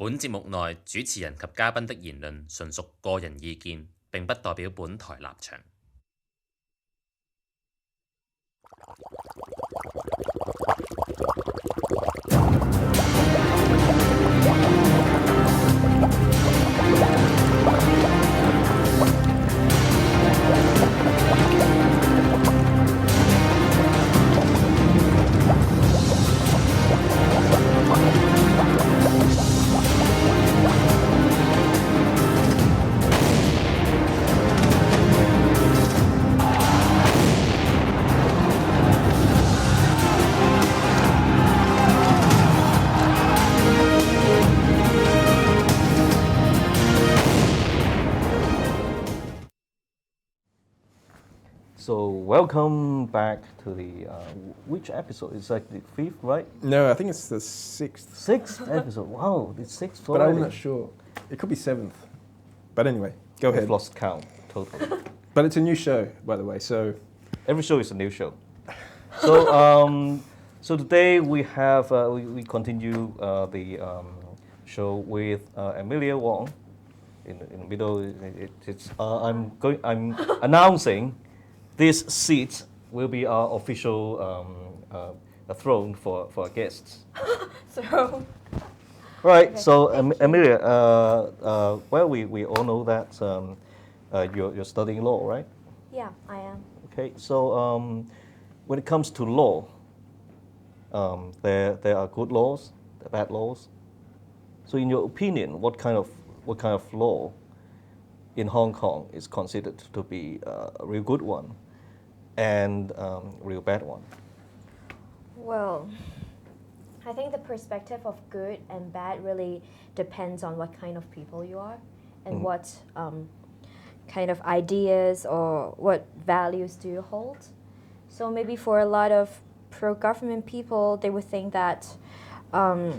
本節目內主持人及嘉賓的言論純屬個人意見，並不代表本台立場。So welcome back to the which episode? It's like the 5th, right? No, I think it's the 6th. 6th episode. Wow, it's 6th But already. I'm not sure. It could be 7th. But anyway, go I've ahead. lost count totally. But it's a new show, by the way. So Every show is a new show. So today we have we continue the show with Emilia Wong. In the middle, I'm announcing. This seat will be our official throne for our guests. So, Right. Okay. So Emilia, well, we all know that you're studying law, right? yeah, I am. Okay. So when it comes to law, there are good laws, there are bad laws. So in your opinion, what kind of law in Hong Kong is considered to be a real good one and a real bad one? Well, I think the perspective of good and bad really depends on what kind of people you are and what kind of ideas or what values do you hold. So maybe for a lot of pro-government people, they would think that a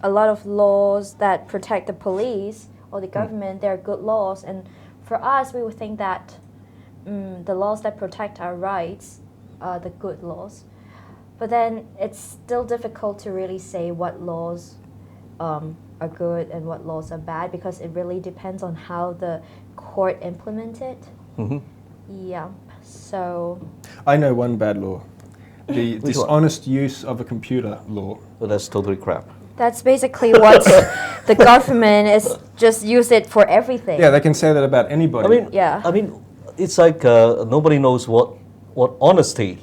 lot of laws that protect the police or the government, they're good laws. And for us, we would think that the laws that protect our rights are the good laws. But then it's still difficult to really say what laws are good and what laws are bad because it really depends on how the court implements it. Yeah, so... I know one bad law. The Which one? dishonest use of a computer law. Well, that's totally crap. That's basically what the government is just use it for everything. Yeah, they can say that about anybody. Yeah. It's like nobody knows what honesty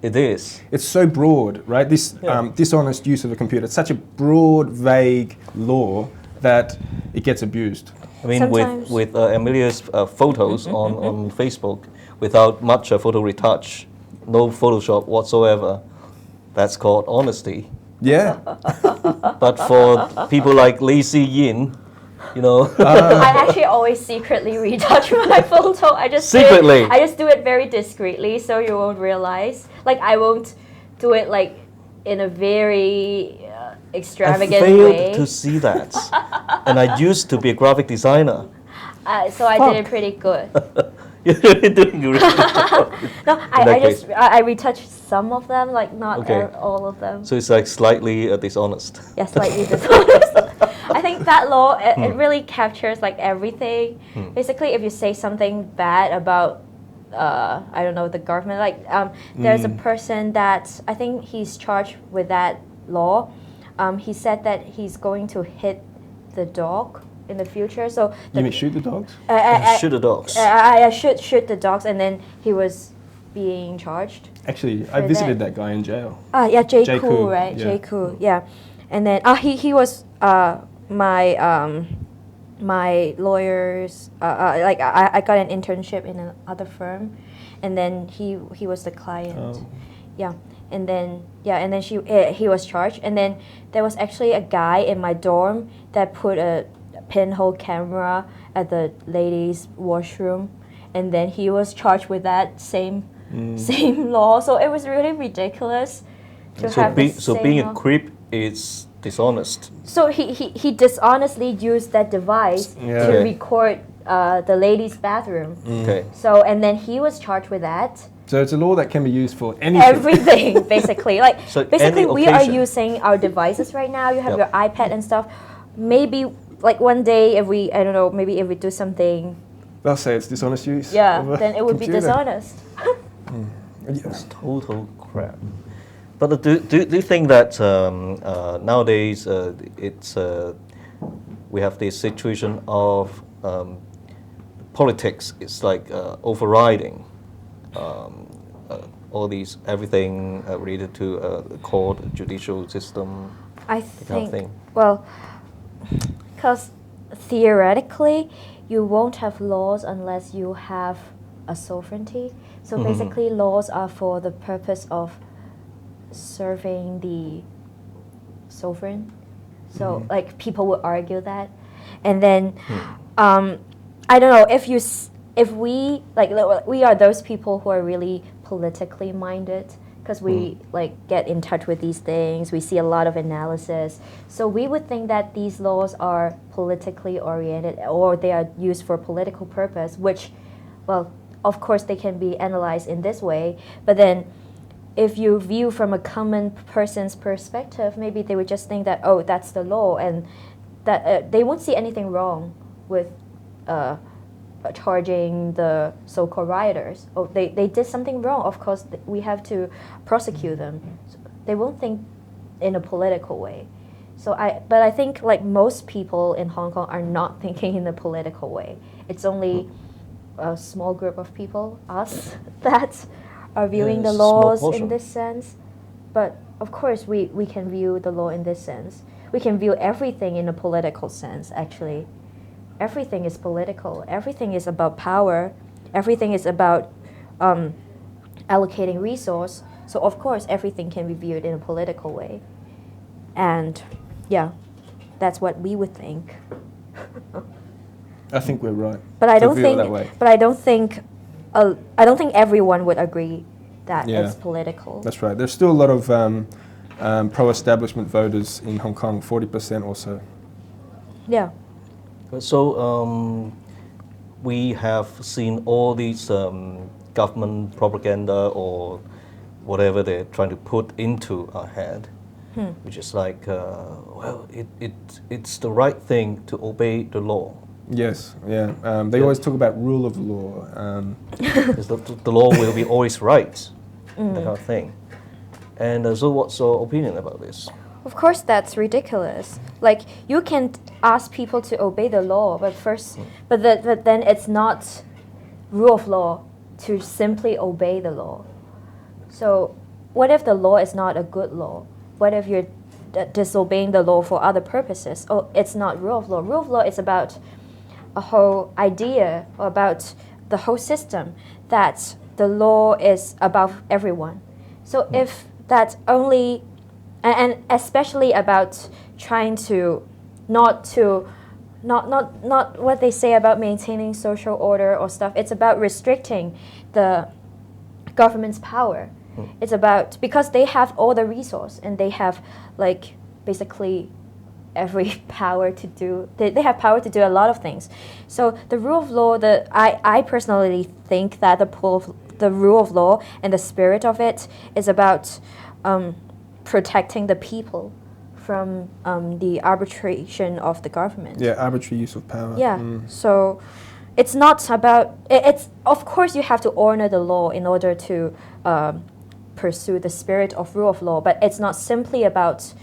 it is. It's so broad, right? This dishonest use of a computer. It's such a broad, vague law that it gets abused. I mean, Sometimes. with Emilia's photos on Facebook, without much photo retouch, no Photoshop whatsoever, that's called honesty. Yeah. But for people like Lazy Yin, you know, I actually always secretly retouch my photo. I just Secretly? I just do it very discreetly, so you won't realize. Like I won't do it like in a very I extravagant failed way. to see that. And I used to be a graphic designer. So I did it pretty good. You're really doing really good. No, I retouched some of them, like not Okay. all of them. So it's like slightly dishonest. Yeah, slightly dishonest. I think that law, it really captures like everything. Basically, if you say something bad about, I don't know, the government, like there's a person that, I think he's charged with that law. He said that he's going to hit the dog in the future. So You mean shoot the dogs? Shoot the dogs. I should shoot the dogs, and then he was being charged. Actually, I For visited that. that guy in jail. Yeah, Jay Koo, Koo, right? yeah. Jay Koo, yeah. And then he was my lawyer's like I got an internship in another firm, and then he was the client. Yeah. And then he was charged, and then there was actually a guy in my dorm that put a pinhole camera at the ladies' washroom, and then he was charged with that same law. So it was really ridiculous to have the same being law. a creep is dishonest. So he dishonestly used that device Yeah. to Okay. record the ladies' bathroom. Okay. So and then he was charged with that. So it's a law that can be used for anything. Everything, basically. Like, So basically, any we are occasion. using our devices right now. You have Yep. your iPad and stuff. Maybe, like, one day, if we, I don't know, maybe if we do something, They'll say it's dishonest use. yeah, of a then it would be computer. dishonest. It's total crap. But do you think that nowadays we have this situation of politics is like overriding all these everything related to the court, judicial system, I that kind of think, thing? well, because theoretically, you won't have laws unless you have a sovereignty. So basically, laws are for the purpose of serving the sovereign. So like people would argue that, and then I don't know if we like we are those people who are really politically minded because we like get in touch with these things. We see a lot of analysis, so we would think that these laws are politically oriented or they are used for political purpose. Which, well, of course they can be analyzed in this way, but then if you view from a common person's perspective, maybe they would just think that, oh, that's the law, and that they won't see anything wrong with charging the so-called rioters. Oh, they did something wrong. Of course, we have to prosecute them. So they won't think in a political way. But I think like most people in Hong Kong are not thinking in a political way. It's only a small group of people, us, that are viewing the it's a small laws portion. in this sense. But of course we can view the law in this sense. We can view everything in a political sense, actually. Everything is political. Everything is about power. Everything is about allocating resource. So of course everything can be viewed in a political way. And yeah, that's what we would think. I think we're right. But I to don't view it think. that way. But I don't think. I don't think everyone would agree that Yeah. it's political. That's right. There's still a lot of pro-establishment voters in Hong Kong, 40% or so. Yeah. So we have seen all these government propaganda or whatever they're trying to put into our head, which is like, well, it's the right thing to obey the law. Yes, yeah. They always talk about rule of law. Because the law will be always right, that kind of thing. And so what's your opinion about this? Of course, that's ridiculous. Like, you can ask people to obey the law, but but then it's not rule of law to simply obey the law. So, what if the law is not a good law? What if you're disobeying the law for other purposes? Oh, it's not rule of law. Rule of law is about a whole idea, or about the whole system, that the law is above everyone. So if that's only, and especially about trying to not what they say about maintaining social order or stuff, it's about restricting the government's power. It's about, because they have all the resource and they have like basically every power to do, they have power to do a lot of things. So the rule of law, I personally think that the rule of law and the spirit of it is about protecting the people from the arbitration of the government. Yeah, arbitrary use of power. Yeah, so it's not about, it's of course you have to honor the law in order to pursue the spirit of rule of law, but it's not simply about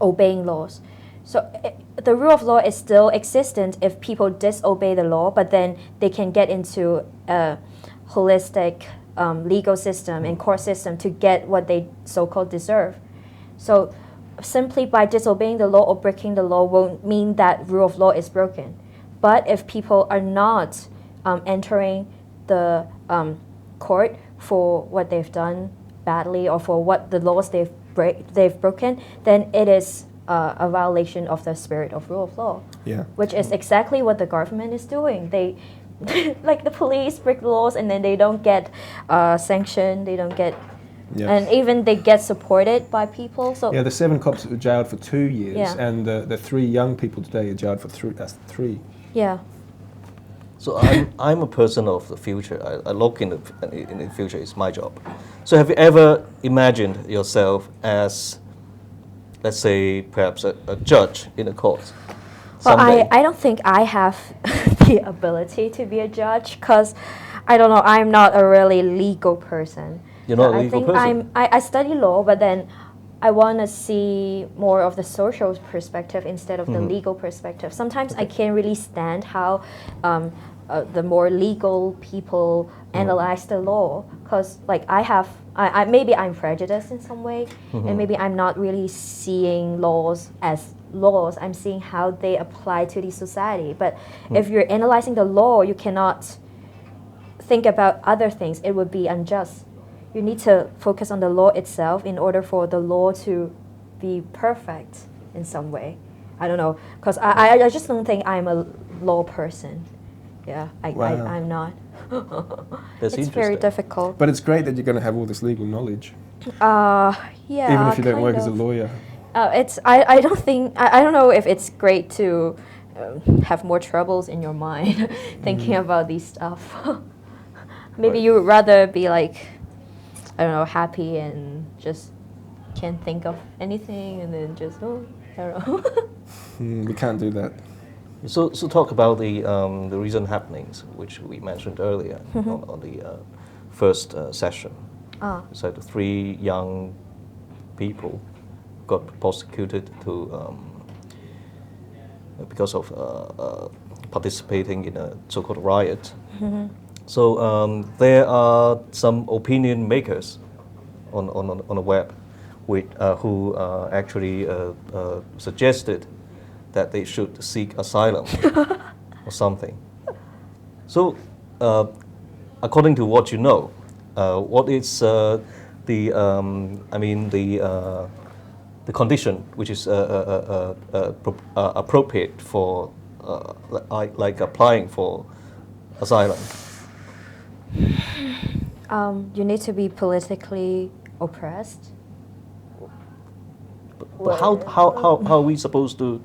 obeying laws. So the rule of law is still existent if people disobey the law, but then they can get into a holistic legal system and court system to get what they so-called deserve. So simply by disobeying the law or breaking the law won't mean that rule of law is broken. But if people are not entering the court for what they've done badly or for what the laws they've broken, then it is a violation of the spirit of rule of law. Yeah. Which is exactly what the government is doing. They, like the police break the laws and then they don't get sanctioned, they don't get, and even they get supported by people. So yeah, the 7 cops that were jailed for 2 years, Yeah. and the 3 young people today are jailed for 3. yeah. So I'm a person of the future. I look in the future. It's my job. So have you ever imagined yourself as, let's say, perhaps a judge in a court? Well, someday? I don't think I have the ability to be a judge because I don't know. I'm not a really legal person. You're not a I legal think person? I study law, but then I want to see more of the social perspective instead of the legal perspective. Sometimes I can't really stand how the more legal people analyze the law, because like I maybe I'm prejudiced in some way, and maybe I'm not really seeing laws as laws. I'm seeing how they apply to the society. But if you're analyzing the law, you cannot think about other things. It would be unjust. You need to focus on the law itself in order for the law to be perfect in some way. I don't know, because I just don't think I'm a law person. Yeah, I'm not. That's It's very interesting. difficult. But it's great that you're going to have all this legal knowledge, Yeah. even if you don't kind work as a of. lawyer. It's I don't think I don't know if it's great to have more troubles in your mind thinking about these stuff. Maybe you would rather be like, I don't know, happy and just can't think of anything and then just I don't know. We can't do that. So talk about the recent happenings, which we mentioned earlier on the first session. It's like the 3 young people got prosecuted because of participating in a so-called riot. So there are some opinion makers on the web who actually suggested that they should seek asylum or something. So, according to what you know, what is the condition which is appropriate for like applying for asylum? You need to be politically oppressed. But how are we supposed to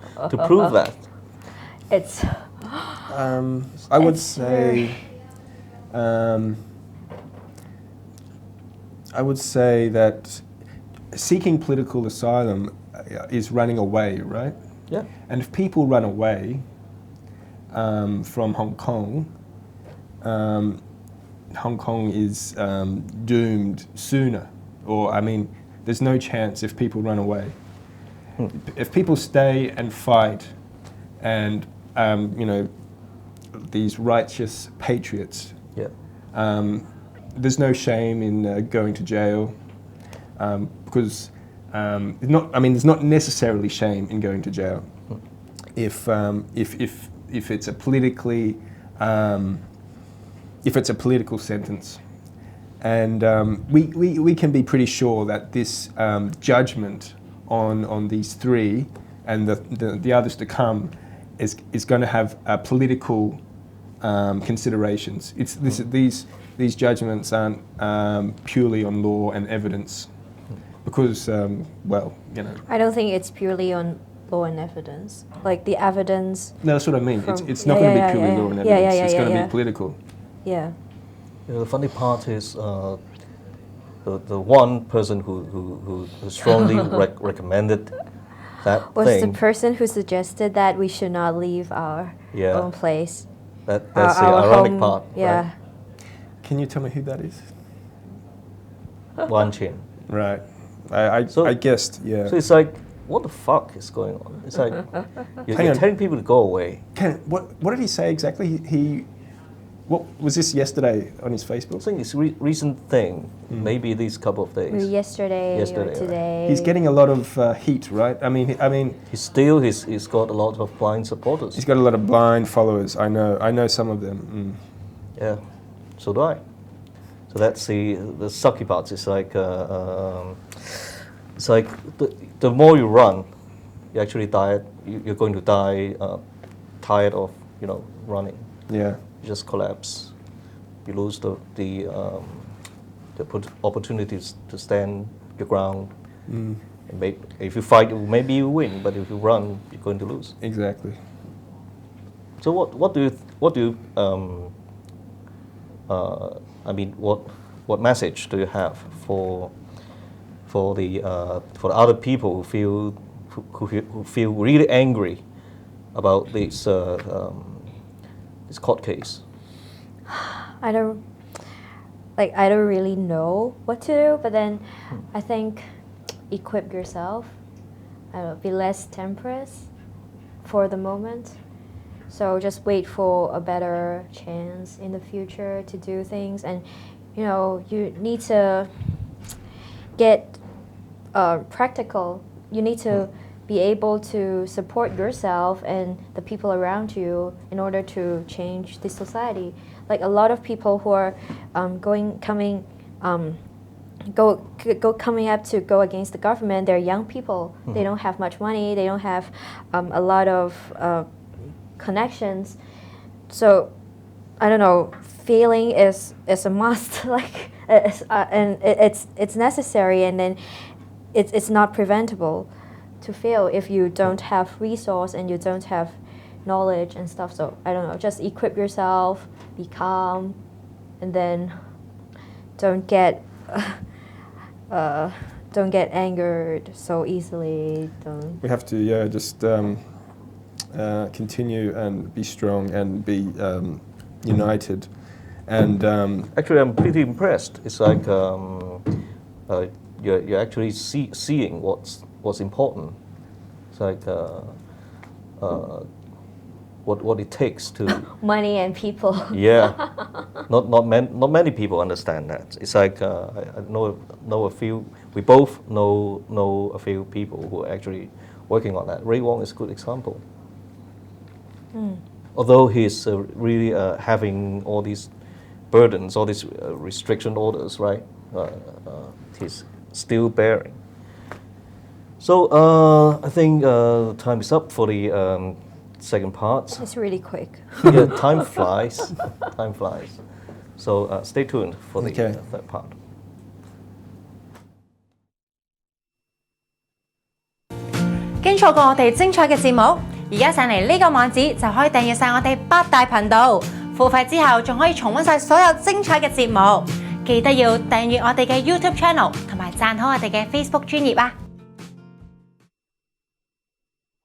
prove that? It's I would It's say, that seeking political asylum is running away, right? Yeah. And if people run away from Hong Kong, Hong Kong is doomed sooner. Or, I mean, there's no chance if people run away. If people stay and fight and, these righteous patriots, Yeah. there's no shame in going to jail because there's not necessarily shame in going to jail if it's a politically if it's a political sentence, and we can be pretty sure that this judgment on these 3 and the others to come is going to have political considerations. These judgments aren't purely on law and evidence, because I don't think it's purely on law and evidence. Like the evidence. No, that's what I mean. From- It's not yeah, going to yeah, be purely yeah, law and yeah, evidence. yeah, It's yeah, going to yeah. be political. Yeah. The funny part is the one person who strongly recommended that Was thing. the person who suggested that we should not leave our Yeah. own place. That's the our ironic home, part. Yeah. Can you tell me who that is? Right? Wan Chin. Right. I guessed, yeah. So it's like, what the fuck is going on? It's like you're Hang on. telling people to go away. What did he say exactly? What was this yesterday on his I Facebook? think it's recent thing. Maybe these couple of days. Yesterday Yesterday, or right. today. He's getting a lot of heat, right? I mean, He's got a lot of blind supporters. he's got a lot of blind followers. I know some of them. Yeah, so do I. So that's the sucky part. It's like the more you run, you actually die. You're going to die tired of running. Yeah. You just collapse. You lose the opportunities to stand your ground. And if you fight, maybe you win. But if you run, you're going to lose. Exactly. So what do you I mean what message do you have for the other people who feel really angry about this court case? I don't really know what to do, but then I think equip yourself. I don't know, be less temperate for the moment. So just wait for a better chance in the future to do things, and you need to get practical. You need to be able to support yourself and the people around you in order to change this society. Like a lot of people who are coming up to go against the government, they're young people. They don't have much money. They don't have a lot of connections. So I don't know. Failing is a must. And it's necessary, and then it's not preventable to fail if you don't have resource and you don't have knowledge and stuff. So I don't know. Just equip yourself. Be calm, and then don't get angered so easily. We have to just continue and be strong and be united. And actually, I'm pretty impressed. It's like you're actually seeing what's important. It's like what it takes to money and people. Yeah, not many people understand that. It's like I know a few. We both know a few people who are actually working on that. Ray Wong is a good example. Although he's really having all these burdens, all these restriction orders, right? He's still bearing. So I think time is up for the second part. It's really quick. Yeah, time flies. Time flies. So stay tuned for the third part. 經錯過我哋精彩嘅節目，而家上嚟呢個網址就可以訂閱晒我哋8大頻道，付費之後仲可以重溫晒所有精彩嘅節目。記得要訂閱我哋嘅 YouTube channel 同埋讚好我哋嘅 Facebook 專頁啊！